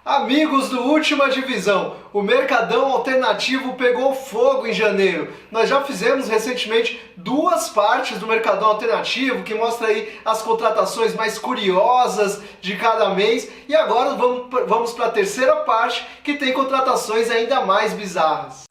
Amigos do Última Divisão, o Mercadão Alternativo pegou fogo em janeiro. Nós já fizemos recentemente duas partes do Mercadão Alternativo, que mostra aí as contratações mais curiosas de cada mês. E agora vamos para a terceira parte, que tem contratações ainda mais bizarras.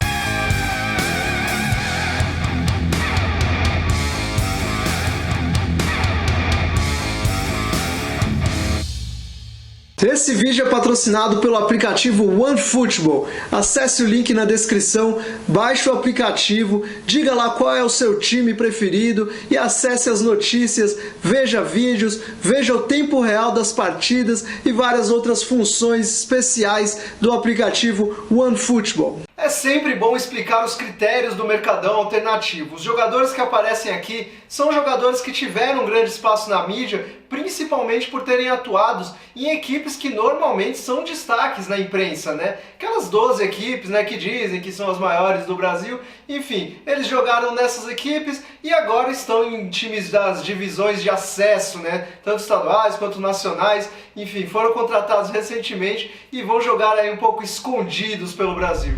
Esse vídeo é patrocinado pelo aplicativo OneFootball. Acesse o link na descrição, baixe o aplicativo, diga lá qual é o seu time preferido e acesse as notícias, veja vídeos, veja o tempo real das partidas e várias outras funções especiais do aplicativo OneFootball. É sempre bom explicar os critérios do Mercadão Alternativo. Os jogadores que aparecem aqui são jogadores que tiveram um grande espaço na mídia, principalmente por terem atuado em equipes que normalmente são destaques na imprensa, né? Aquelas 12 equipes, né, que dizem que são as maiores do Brasil. Enfim, eles jogaram nessas equipes e agora estão em times das divisões de acesso, né? Tanto estaduais quanto nacionais. Enfim, foram contratados recentemente e vão jogar aí um pouco escondidos pelo Brasil.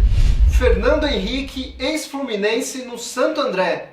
Fernando Henrique, ex-Fluminense no Santo André.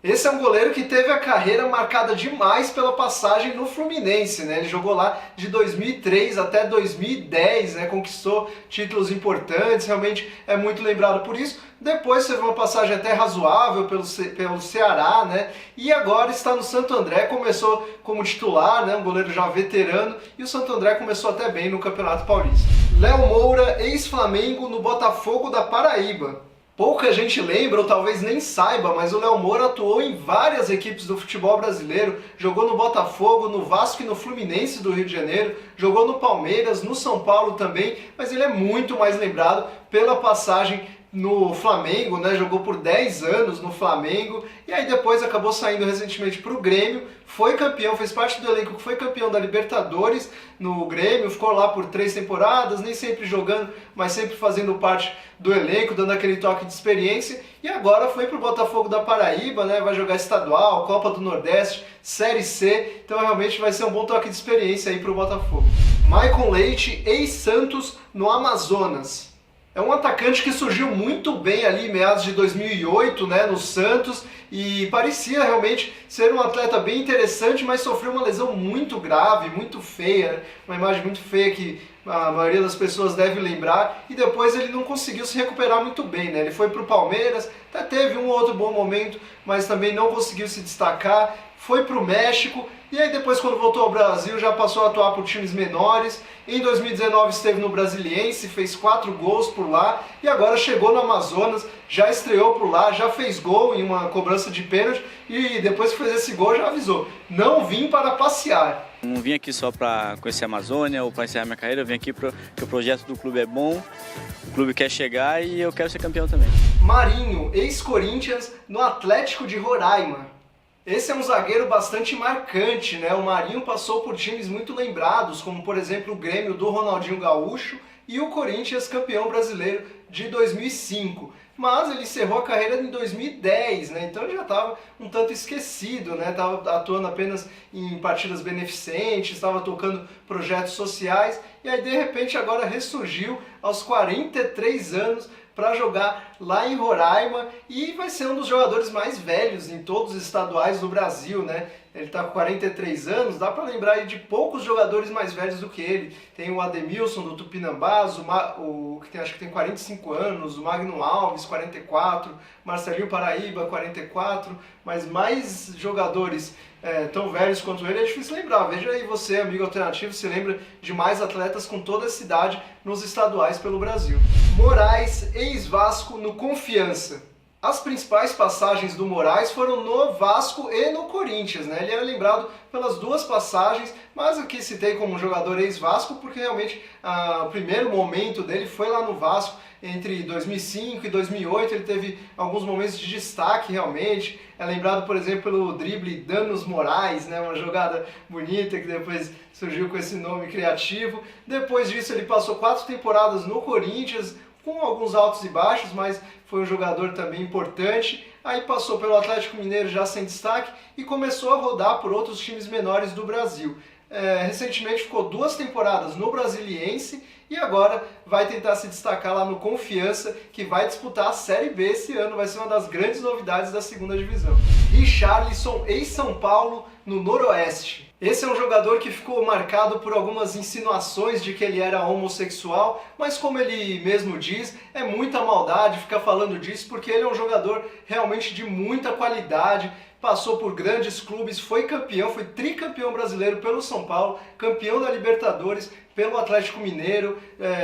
Esse é um goleiro que teve a carreira marcada demais pela passagem no Fluminense, né? Ele jogou lá de 2003 até 2010, né? Conquistou títulos importantes, realmente é muito lembrado por isso. Depois teve uma passagem até razoável pelo Ceará, né? E agora está no Santo André, começou como titular, né? Um goleiro já veterano, e o Santo André começou até bem no Campeonato Paulista. Léo Moura, ex-Flamengo no Botafogo da Paraíba. Pouca gente lembra, ou talvez nem saiba, mas o Léo Moura atuou em várias equipes do futebol brasileiro, jogou no Botafogo, no Vasco e no Fluminense do Rio de Janeiro, jogou no Palmeiras, no São Paulo também, mas ele é muito mais lembrado pela passagem no Flamengo, né? Jogou por 10 anos no Flamengo e aí depois acabou saindo recentemente para o Grêmio, foi campeão, fez parte do elenco que foi campeão da Libertadores no Grêmio, ficou lá por 3 temporadas, nem sempre jogando, mas sempre fazendo parte do elenco, dando aquele toque de experiência, e agora foi para o Botafogo da Paraíba, né? Vai jogar estadual, Copa do Nordeste, Série C, então realmente vai ser um bom toque de experiência aí para o Botafogo. Maicon Leite, ex-Santos no Amazonas. É um atacante que surgiu muito bem ali em meados de 2008, né, no Santos, e parecia realmente ser um atleta bem interessante, mas sofreu uma lesão muito grave, muito feia, né? Uma imagem muito feia que a maioria das pessoas deve lembrar, e depois ele não conseguiu se recuperar muito bem, né? Ele foi para o Palmeiras, até teve um ou outro bom momento, mas também não conseguiu se destacar, foi para o México, e aí depois quando voltou ao Brasil já passou a atuar por times menores. Em 2019 esteve no Brasiliense, fez 4 gols por lá e agora chegou no Amazonas, já estreou por lá, já fez gol em uma cobrança de pênalti e depois que fez esse gol já avisou: não vim para passear. Não vim aqui só para conhecer a Amazônia ou para encerrar minha carreira, eu vim aqui porque o projeto do clube é bom, o clube quer chegar e eu quero ser campeão também. Marinho, ex-Corinthians no Atlético de Roraima. Esse é um zagueiro bastante marcante, né? O Marinho passou por times muito lembrados, como por exemplo o Grêmio do Ronaldinho Gaúcho e o Corinthians campeão brasileiro de 2005. Mas ele encerrou a carreira em 2010, né? Então ele já estava um tanto esquecido, né? Estava atuando apenas em partidas beneficentes, estava tocando projetos sociais e aí de repente agora ressurgiu aos 43 anos para jogar lá em Roraima e vai ser um dos jogadores mais velhos em todos os estaduais do Brasil, né? Ele está com 43 anos, dá para lembrar aí de poucos jogadores mais velhos do que ele. Tem o Ademilson do Tupinambás, acho que tem 45 anos, o Magno Alves, 44, Marcelinho Paraíba, 44, mas mais jogadores tão velhos quanto ele é difícil lembrar. Veja aí você, amigo alternativo, se lembra de mais atletas com toda essa idade nos estaduais pelo Brasil. Moraes, ex-Vasco no Confiança. As principais passagens do Moraes foram no Vasco e no Corinthians, né? Ele era lembrado pelas duas passagens, mas aqui citei como um jogador ex-Vasco porque realmente o primeiro momento dele foi lá no Vasco. Entre 2005 e 2008 ele teve alguns momentos de destaque realmente. É lembrado, por exemplo, pelo drible Danos Moraes, né? Uma jogada bonita que depois surgiu com esse nome criativo. Depois disso ele passou 4 temporadas no Corinthians, com alguns altos e baixos, mas foi um jogador também importante. Aí passou pelo Atlético Mineiro já sem destaque e começou a rodar por outros times menores do Brasil. recentemente ficou 2 temporadas no Brasiliense e agora vai tentar se destacar lá no Confiança, que vai disputar a Série B esse ano, vai ser uma das grandes novidades da segunda divisão. Richarlison, ex-São Paulo, no Noroeste. Esse é um jogador que ficou marcado por algumas insinuações de que ele era homossexual, mas como ele mesmo diz, é muita maldade ficar falando disso, porque ele é um jogador realmente de muita qualidade, passou por grandes clubes, foi campeão, foi tricampeão brasileiro pelo São Paulo, campeão da Libertadores pelo Atlético Mineiro,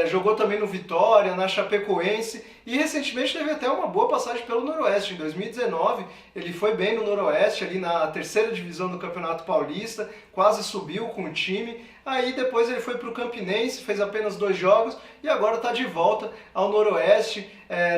jogou também no Vitória, na Chapecoense e recentemente teve até uma boa passagem pelo Noroeste. Em 2019 ele foi bem no Noroeste, ali na 3ª divisão do Campeonato Paulista, quase subiu com o time. Aí depois ele foi para o Campinense, fez apenas 2 jogos e agora está de volta ao Noroeste.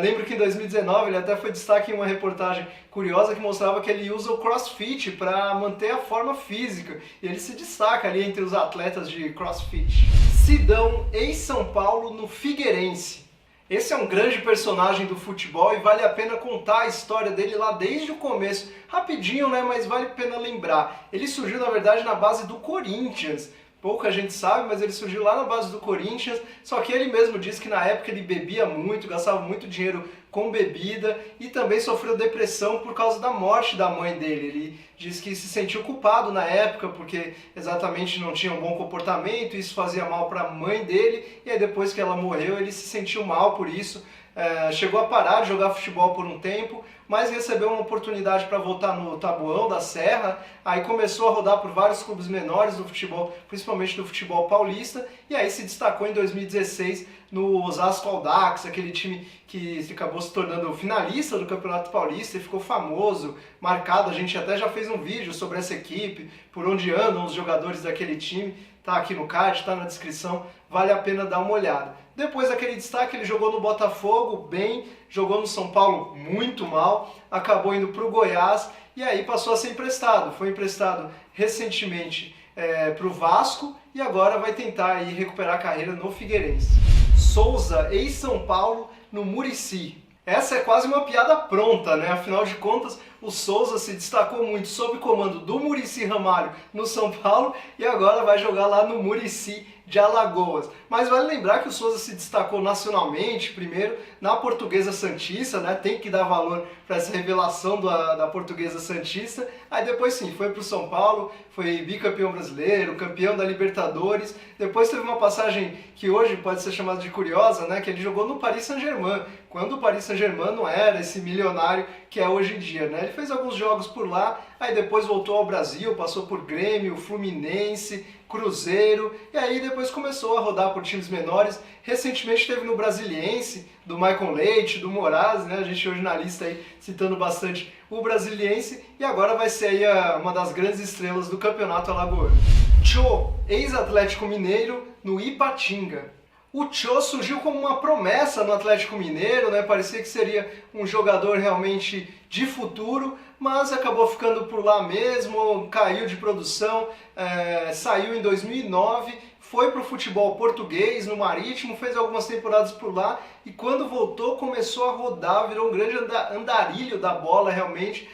Lembro que em 2019 ele até foi destaque em uma reportagem curiosa que mostrava que ele usa o CrossFit para manter a forma física. E ele se destaca ali entre os atletas de CrossFit. Sidão, ex-São Paulo, no Figueirense. Esse é um grande personagem do futebol e vale a pena contar a história dele lá desde o começo. Rapidinho, né? Mas vale a pena lembrar. Ele surgiu, na verdade, na base do Corinthians. Pouca gente sabe, mas ele surgiu lá na base do Corinthians, só que ele mesmo disse que na época ele bebia muito, gastava muito dinheiro com bebida e também sofreu depressão por causa da morte da mãe dele. Ele disse que se sentiu culpado na época porque exatamente não tinha um bom comportamento, isso fazia mal para a mãe dele e aí depois que ela morreu ele se sentiu mal por isso. Chegou a parar de jogar futebol por um tempo, mas recebeu uma oportunidade para voltar no Taboão da Serra, aí começou a rodar por vários clubes menores do futebol, principalmente do futebol paulista, e aí se destacou em 2016 no Osasco Audax, aquele time que acabou se tornando finalista do Campeonato Paulista e ficou famoso, marcado. A gente até já fez um vídeo sobre essa equipe, por onde andam os jogadores daquele time, tá aqui no card, tá na descrição, vale a pena dar uma olhada. Depois daquele destaque ele jogou no Botafogo bem, jogou no São Paulo muito mal, acabou indo para o Goiás e aí passou a ser emprestado. Foi emprestado recentemente para o Vasco e agora vai tentar aí recuperar a carreira no Figueirense. Souza, ex-São Paulo, no Muricy. Essa é quase uma piada pronta, né? Afinal de contas, o Souza se destacou muito sob comando do Muricy Ramalho no São Paulo e agora vai jogar lá no Muricy de Alagoas. Mas vale lembrar que o Souza se destacou nacionalmente, primeiro na Portuguesa Santista, né? Tem que dar valor para essa revelação da Portuguesa Santista. Aí depois sim, foi para o São Paulo, foi bicampeão brasileiro, campeão da Libertadores. Depois teve uma passagem que hoje pode ser chamada de curiosa, né? Que ele jogou no Paris Saint-Germain, quando o Paris Saint-Germain não era esse milionário que é hoje em dia, né? Ele fez alguns jogos por lá, aí depois voltou ao Brasil, passou por Grêmio, Fluminense, Cruzeiro, e aí depois começou a rodar por times menores. Recentemente esteve no Brasiliense, do Maicon Leite, do Moraes, né? A gente hoje na lista aí citando bastante o Brasiliense, e agora vai ser aí uma das grandes estrelas do campeonato alagoano. Cho, ex-Atlético Mineiro, no Ipatinga. O Cho surgiu como uma promessa no Atlético Mineiro, né? Parecia que seria um jogador realmente de futuro, mas acabou ficando por lá mesmo, caiu de produção, saiu em 2009, foi para o futebol português, no Marítimo, fez algumas temporadas por lá e quando voltou começou a rodar, virou um grande andarilho da bola realmente,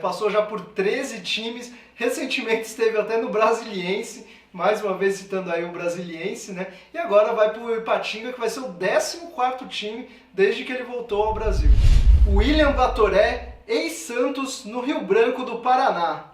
passou já por 13 times, recentemente esteve até no Brasiliense, mais uma vez citando aí o Brasiliense, né? E agora vai para o Ipatinga, que vai ser o 14º time desde que ele voltou ao Brasil. William Batoré, ex-Santos, no Rio Branco do Paraná.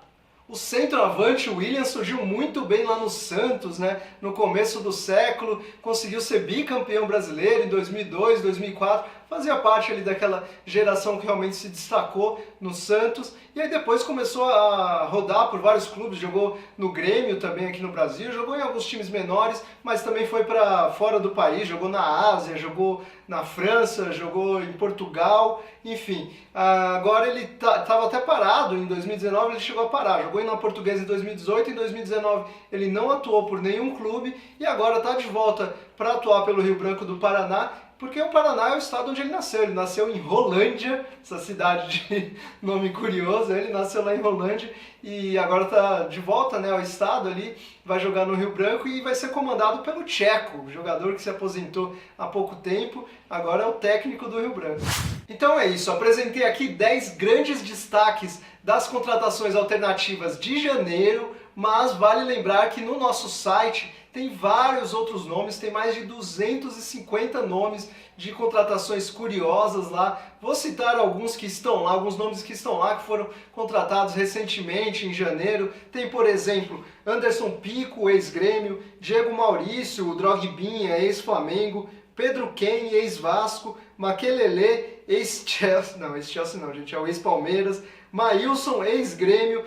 O centroavante William surgiu muito bem lá no Santos, né? No começo do século, conseguiu ser bicampeão brasileiro em 2002, 2004, fazia parte ali daquela geração que realmente se destacou no Santos, e aí depois começou a rodar por vários clubes, jogou no Grêmio também aqui no Brasil, jogou em alguns times menores, mas também foi para fora do país, jogou na Ásia, jogou na França, jogou em Portugal, enfim. Agora ele estava até parado, em 2019 ele chegou a parar, jogou na Portuguesa em 2018, em 2019 ele não atuou por nenhum clube e agora está de volta para atuar pelo Rio Branco do Paraná, porque o Paraná é o estado onde ele nasceu em Rolândia, essa cidade de nome curioso, ele nasceu lá em Rolândia e agora está de volta, né, ao estado ali, vai jogar no Rio Branco e vai ser comandado pelo Tcheco, jogador que se aposentou há pouco tempo, agora é o técnico do Rio Branco. Então é isso, apresentei aqui 10 grandes destaques das contratações alternativas de janeiro, mas vale lembrar que no nosso site tem vários outros nomes, tem mais de 250 nomes de contratações curiosas lá. Vou citar alguns que estão lá, alguns nomes que estão lá, que foram contratados recentemente, em janeiro. Tem, por exemplo, Anderson Pico, ex-Grêmio, Diego Maurício, o Drogbinha, ex-Flamengo, Pedro Ken, ex-Vasco, Makelele, ex-Chelsea, não, ex-Chelsea não, gente, é o ex-Palmeiras, Maílson, ex-Grêmio,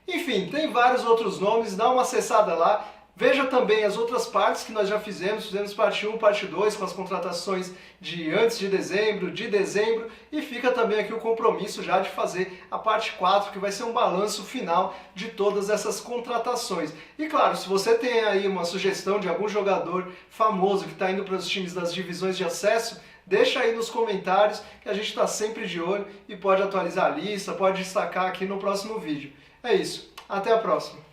enfim, tem vários outros nomes, dá uma acessada lá. Veja também as outras partes que nós já fizemos parte 1, parte 2, com as contratações de antes de dezembro, e fica também aqui o compromisso já de fazer a parte 4, que vai ser um balanço final de todas essas contratações. E claro, se você tem aí uma sugestão de algum jogador famoso que está indo para os times das divisões de acesso, deixa aí nos comentários que a gente está sempre de olho e pode atualizar a lista, pode destacar aqui no próximo vídeo. É isso, até a próxima!